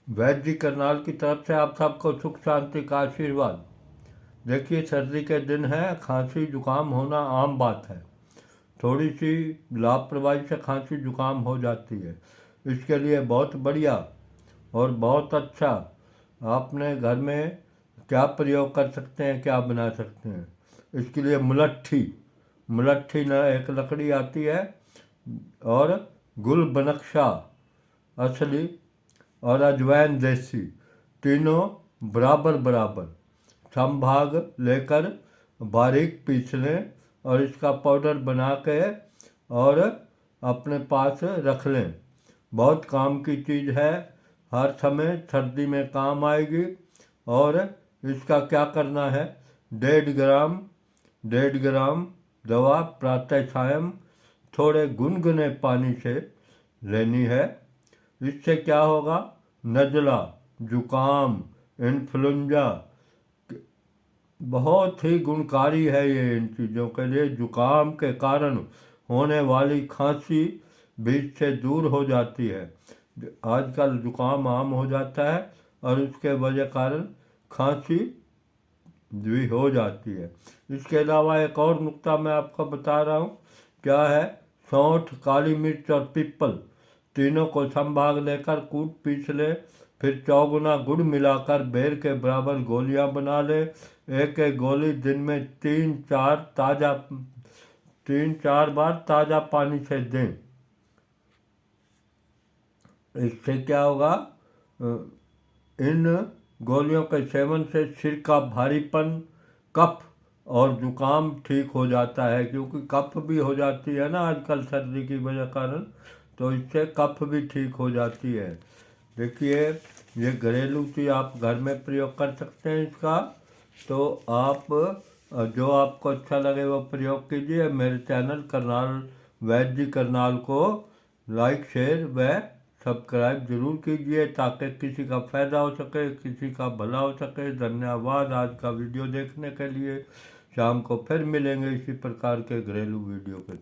वैद्य जी करनाल की तरफ से आप सबको सुख शांति का आशीर्वाद। देखिए, सर्दी के दिन है, खांसी जुकाम होना आम बात है। थोड़ी सी लापरवाही से खांसी जुकाम हो जाती है। इसके लिए बहुत बढ़िया और बहुत अच्छा आपने घर में क्या प्रयोग कर सकते हैं, क्या बना सकते हैं। इसके लिए मुलट्ठी मुलट्ठी न एक लकड़ी आती है, और गुल बनक्शा असली और अजवाइन देसी, तीनों बराबर बराबर समभाग लेकर बारीक पीस लें और इसका पाउडर बना के और अपने पास रख लें। बहुत काम की चीज़ है, हर समय सर्दी में काम आएगी। और इसका क्या करना है, 1.5 ग्राम दवा प्रातः सायं थोड़े गुनगुने पानी से लेनी है। इससे क्या होगा, नज़ला, जुकाम, इन्फ्लुएंजा बहुत ही गुणकारी है ये इन चीज़ों के लिए। जुकाम के कारण होने वाली खांसी भी इससे दूर हो जाती है। आजकल जुकाम आम हो जाता है और उसके वजह कारण खांसी भी हो जाती है। इसके अलावा एक और नुक्ता मैं आपको बता रहा हूँ, क्या है, सौंठ, काली मिर्च और पीपल तीनों को संभाग लेकर कूट पीस ले। फिर चौगुना गुड़ मिलाकर बेर के बराबर गोलियां बना ले। एक एक गोली दिन में 3-4 बार ताज़ा पानी से दें। इससे क्या होगा, इन गोलियों के सेवन से सिर का भारीपन, कफ और जुकाम ठीक हो जाता है, क्योंकि कफ भी हो जाती है ना आजकल सर्दी की वजह कारण, तो इससे कफ भी ठीक हो जाती है। देखिए, ये घरेलू चीज़ आप घर में प्रयोग कर सकते हैं इसका। तो आप जो आपको अच्छा लगे वो प्रयोग कीजिए। मेरे चैनल करनाल वैद्य जी करनाल को लाइक, शेयर व सब्सक्राइब जरूर कीजिए, ताकि किसी का फ़ायदा हो सके, किसी का भला हो सके। धन्यवाद आज का वीडियो देखने के लिए। शाम को फिर मिलेंगे इसी प्रकार के घरेलू वीडियो के।